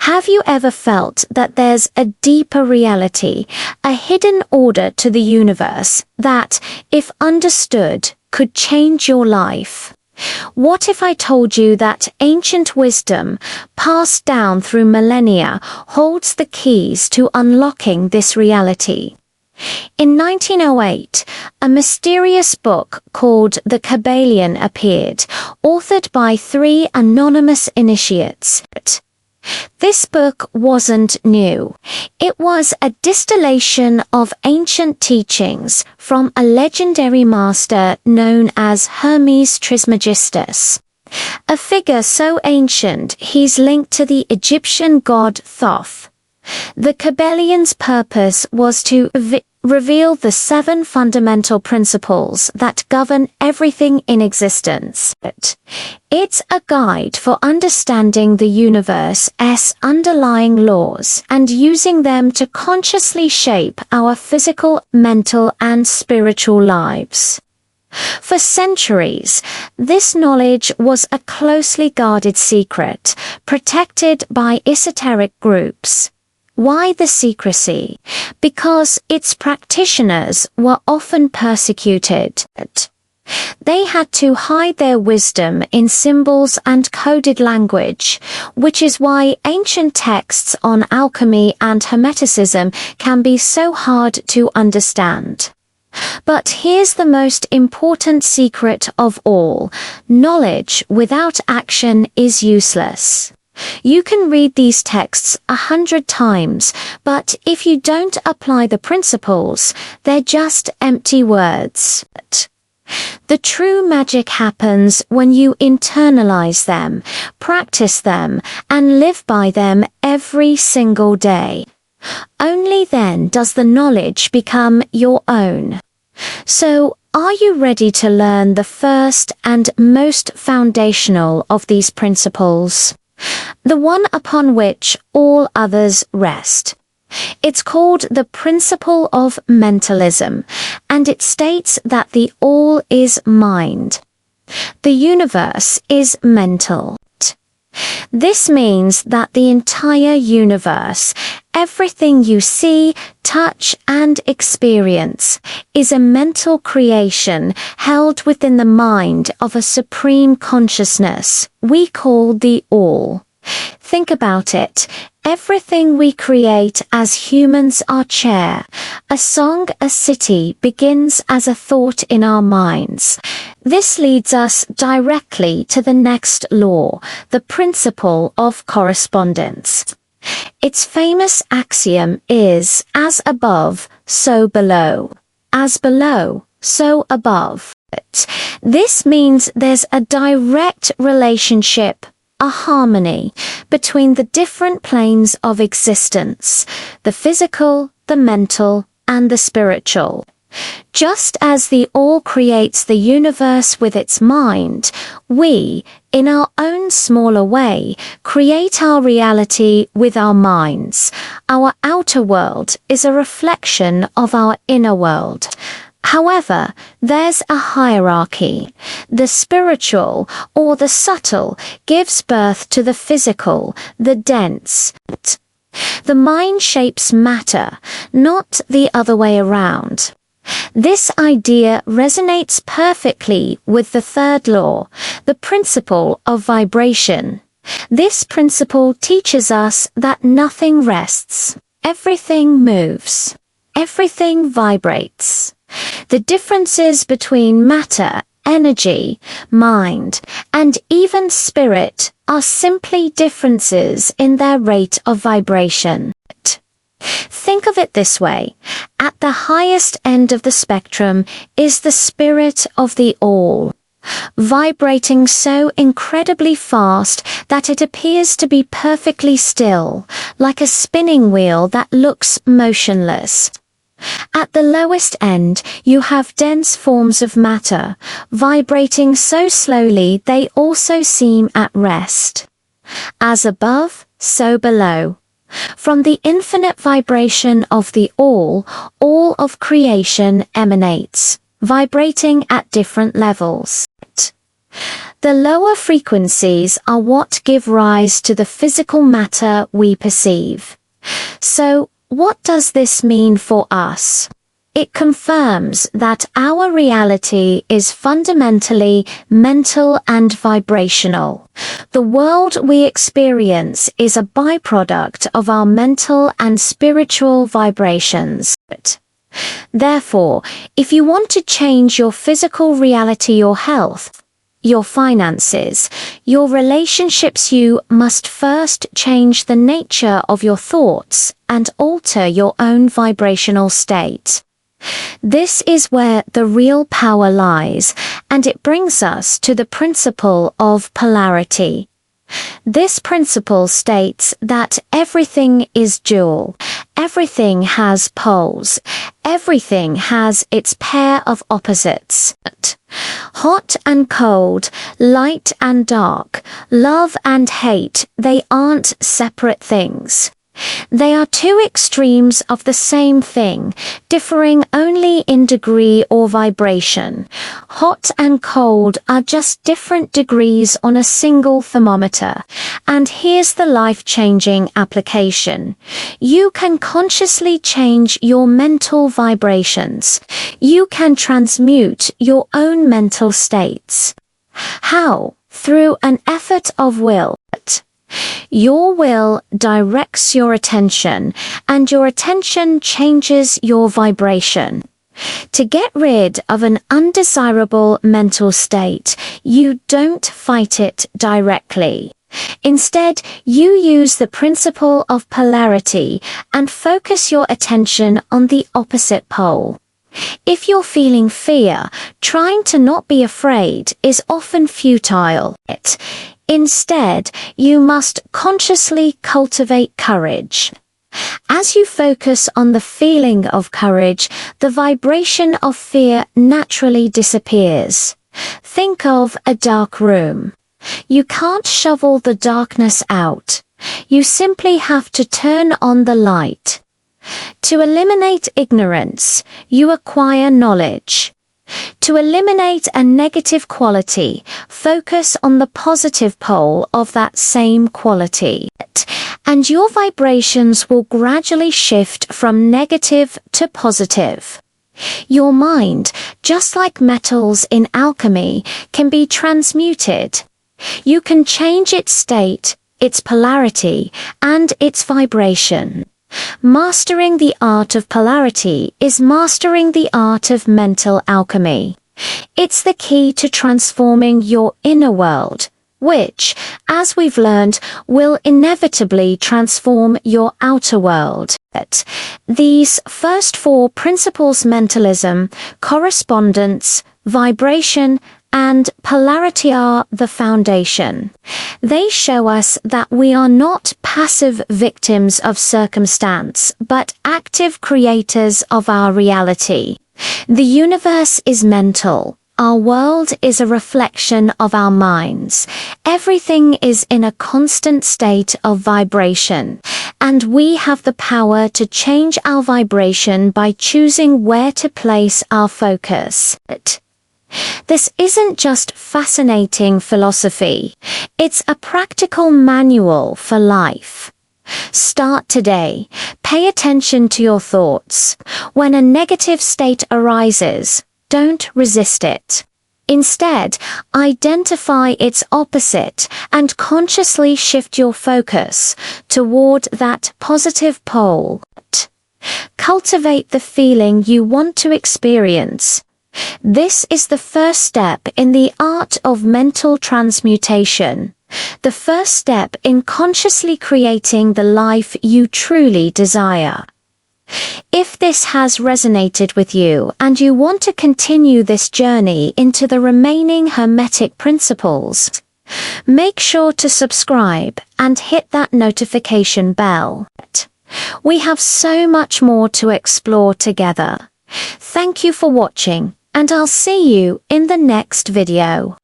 Have you ever felt that there's a deeper reality, a hidden order to the universe that, if understood, could change your life? What if I told you that ancient wisdom, passed down through millennia, holds the keys to unlocking this reality? In 1908, a mysterious book called the Kybalion appeared, authored by 3 anonymous initiates. This book wasn't new. It was a distillation of ancient teachings from a legendary master known as Hermes Trismegistus, a figure so ancient he's linked to the Egyptian god Thoth. The Kybalion's purpose was to reveal the 7 fundamental principles that govern everything in existence. It's a guide for understanding the universe's underlying laws and using them to consciously shape our physical, mental, and spiritual lives. For centuries, this knowledge was a closely guarded secret, protected by esoteric groups. Why the secrecy? Because its practitioners were often persecuted. They had to hide their wisdom in symbols and coded language, which is why ancient texts on alchemy and Hermeticism can be so hard to understand. But here's the most important secret of all: knowledge without action is useless. You can read these texts 100 times, but if you don't apply the principles, they're just empty words. The true magic happens when you internalize them, practice them, and live by them every single day. Only then does the knowledge become your own. So, are you ready to learn the first and most foundational of these principles? The one upon which all others rest. It's called the Principle of Mentalism, and it states that the all is mind. The universe is mental. This means that the entire universe, everything you see, touch, and experience, is a mental creation held within the mind of a supreme consciousness we call the All. Think about it. Everything we create as humans are chair. A song, a city begins as a thought in our minds. This leads us directly to the next law, the principle of correspondence. Its famous axiom is, as above, so below. As below, so above. This means there's a direct relationship, a harmony, between the different planes of existence, the physical, the mental, and the spiritual. Just as the All creates the universe with its mind, we, in our own smaller way, create our reality with our minds. Our outer world is a reflection of our inner world. However, there's a hierarchy. The spiritual, or the subtle, gives birth to the physical, the dense. The mind shapes matter, not the other way around. This idea resonates perfectly with the third law, the principle of vibration. This principle teaches us that nothing rests. Everything moves. Everything vibrates. The differences between matter, energy, mind, and even spirit are simply differences in their rate of vibration. Think of it this way. At the highest end of the spectrum is the spirit of the All, vibrating so incredibly fast that it appears to be perfectly still, like a spinning wheel that looks motionless. At the lowest end, you have dense forms of matter, vibrating so slowly they also seem at rest. As above, so below. From the infinite vibration of the all of creation emanates, vibrating at different levels. The lower frequencies are what give rise to the physical matter we perceive. So, what does this mean for us? It confirms that our reality is fundamentally mental and vibrational. The world we experience is a byproduct of our mental and spiritual vibrations. Therefore, if you want to change your physical reality, your health, your finances, your relationships, you must first change the nature of your thoughts and alter your own vibrational state. This is where the real power lies, and it brings us to the principle of polarity. This principle states that everything is dual, everything has poles, everything has its pair of opposites. Hot and cold, light and dark, love and hate, they aren't separate things. They are two extremes of the same thing, differing only in degree or vibration. Hot and cold are just different degrees on a single thermometer. And here's the life-changing application. You can consciously change your mental vibrations. You can transmute your own mental states. How? Through an effort of will. Your will directs your attention, and your attention changes your vibration. To get rid of an undesirable mental state, you don't fight it directly. Instead, you use the principle of polarity and focus your attention on the opposite pole. If you're feeling fear, trying to not be afraid is often futile. Instead, you must consciously cultivate courage. As you focus on the feeling of courage, the vibration of fear naturally disappears. Think of a dark room. You can't shovel the darkness out. You simply have to turn on the light. To eliminate ignorance, you acquire knowledge. To eliminate a negative quality, focus on the positive pole of that same quality, and your vibrations will gradually shift from negative to positive. Your mind, just like metals in alchemy, can be transmuted. You can change its state, its polarity, and its vibration. Mastering the art of polarity is mastering the art of mental alchemy. It's the key to transforming your inner world, which, as we've learned, will inevitably transform your outer world. These first four principles, mentalism, correspondence, vibration, and polarity, are the foundation. They show us that we are not passive victims of circumstance, but active creators of our reality. The universe is mental. Our world is a reflection of our minds. Everything is in a constant state of vibration, and we have the power to change our vibration by choosing where to place our focus. This isn't just fascinating philosophy. It's a practical manual for life. Start today. Pay attention to your thoughts. When a negative state arises, don't resist it. Instead, identify its opposite and consciously shift your focus toward that positive pole. Cultivate the feeling you want to experience. This is the first step in the art of mental transmutation, the first step in consciously creating the life you truly desire. If this has resonated with you and you want to continue this journey into the remaining Hermetic principles, make sure to subscribe and hit that notification bell. We have so much more to explore together. Thank you for watching, and I'll see you in the next video.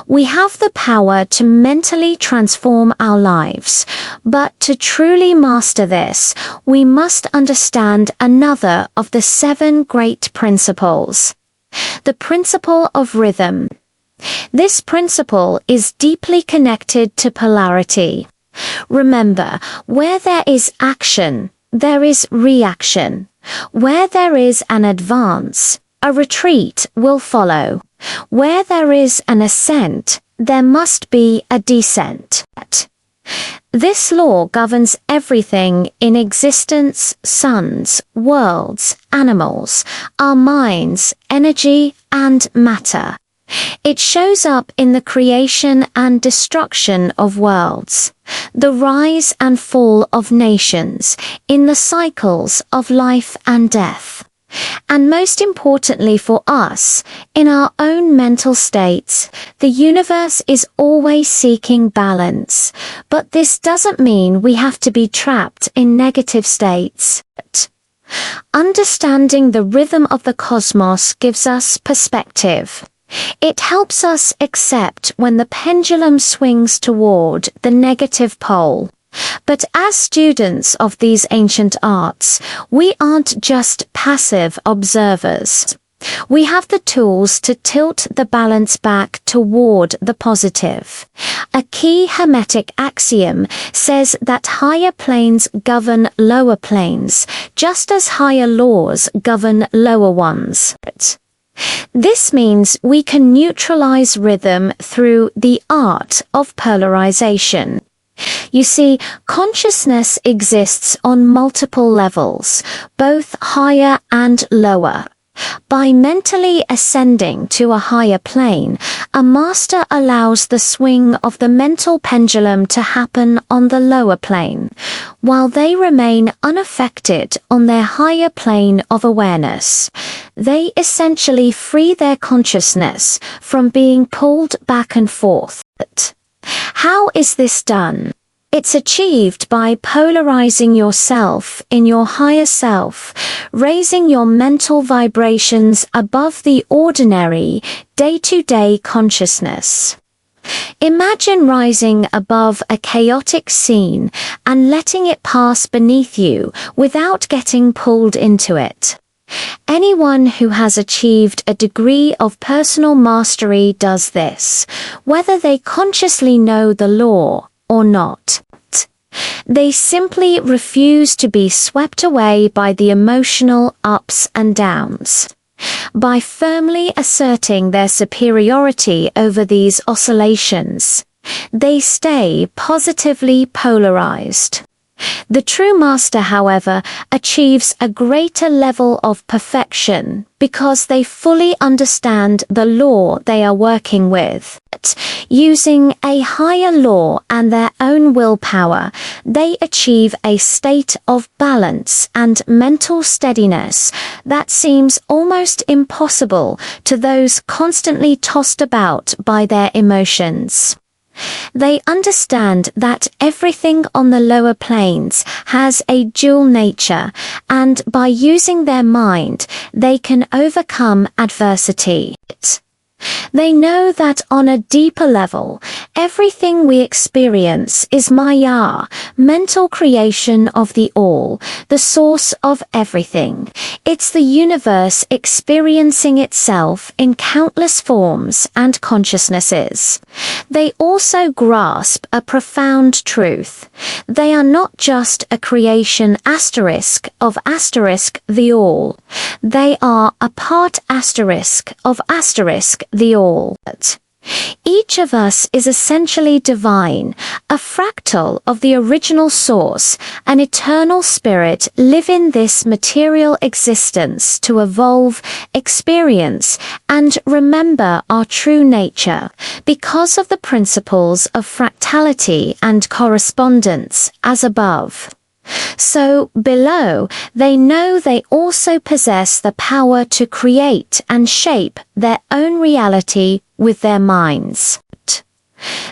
We have the power to mentally transform our lives, but to truly master this, we must understand another of the 7 great principles. The principle of rhythm. This principle is deeply connected to polarity. Remember, where there is action, there is reaction. Where there is an advance, a retreat will follow. Where there is an ascent, there must be a descent. This law governs everything in existence: suns, worlds, animals, our minds, energy, and matter. It shows up in the creation and destruction of worlds, the rise and fall of nations, in the cycles of life and death. And most importantly for us, in our own mental states, the universe is always seeking balance. But this doesn't mean we have to be trapped in negative states. Understanding the rhythm of the cosmos gives us perspective. It helps us accept when the pendulum swings toward the negative pole. But as students of these ancient arts, we aren't just passive observers. We have the tools to tilt the balance back toward the positive. A key Hermetic axiom says that higher planes govern lower planes, just as higher laws govern lower ones. This means we can neutralize rhythm through the art of polarization. You see, consciousness exists on multiple levels, both higher and lower. By mentally ascending to a higher plane, a master allows the swing of the mental pendulum to happen on the lower plane, while they remain unaffected on their higher plane of awareness. They essentially free their consciousness from being pulled back and forth. How is this done? It's achieved by polarizing yourself in your higher self, raising your mental vibrations above the ordinary, day-to-day consciousness. Imagine rising above a chaotic scene and letting it pass beneath you without getting pulled into it. Anyone who has achieved a degree of personal mastery does this, whether they consciously know the law or not. They simply refuse to be swept away by the emotional ups and downs. By firmly asserting their superiority over these oscillations, they stay positively polarized. The true master, however, achieves a greater level of perfection because they fully understand the law they are working with. Using a higher law and their own willpower, they achieve a state of balance and mental steadiness that seems almost impossible to those constantly tossed about by their emotions. They understand that everything on the lower planes has a dual nature, and by using their mind, they can overcome adversity. They know that on a deeper level, everything we experience is Maya, mental creation of the all, the source of everything. It's the universe experiencing itself in countless forms and consciousnesses. They also grasp a profound truth. They are not just a creation of the all. They are a part of the all. Each of us is essentially divine, a fractal of the original source, an eternal spirit live in this material existence to evolve, experience, and remember our true nature, because of the principles of fractality and correspondence, as above. So, below, they know they also possess the power to create and shape their own reality with their minds.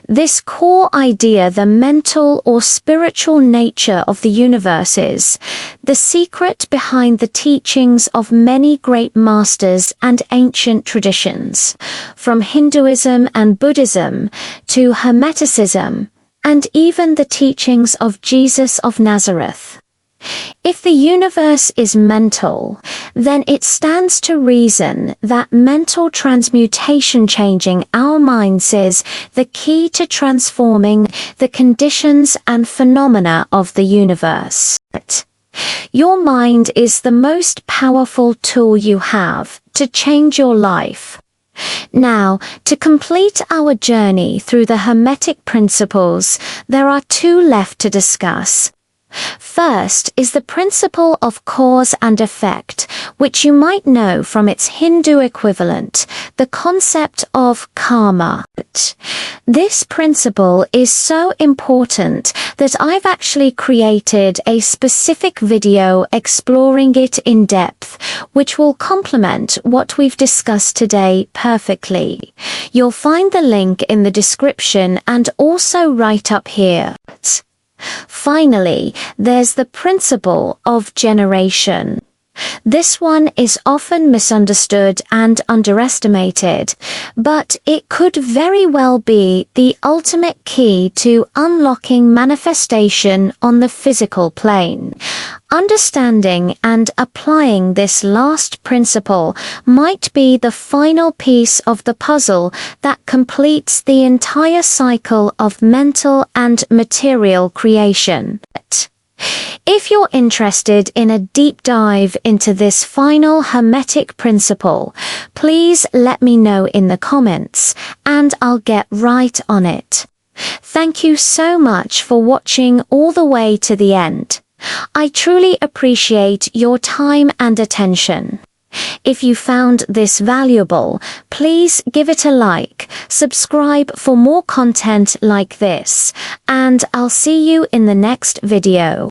This core idea, the mental or spiritual nature of the universe, is the secret behind the teachings of many great masters and ancient traditions, from Hinduism and Buddhism to Hermeticism, and even the teachings of Jesus of Nazareth. If the universe is mental, then it stands to reason that mental transmutation, changing our minds, is the key to transforming the conditions and phenomena of the universe. Your mind is the most powerful tool you have to change your life. Now, to complete our journey through the Hermetic principles, there are two left to discuss. First is the principle of cause and effect, which you might know from its Hindu equivalent, the concept of karma. This principle is so important that I've actually created a specific video exploring it in depth, which will complement what we've discussed today perfectly. You'll find the link in the description and also right up here. Finally, there's the principle of generation. This one is often misunderstood and underestimated, but it could very well be the ultimate key to unlocking manifestation on the physical plane. Understanding and applying this last principle might be the final piece of the puzzle that completes the entire cycle of mental and material creation. If you're interested in a deep dive into this final Hermetic principle, please let me know in the comments, and I'll get right on it. Thank you so much for watching all the way to the end. I truly appreciate your time and attention. If you found this valuable, please give it a like, subscribe for more content like this, and I'll see you in the next video.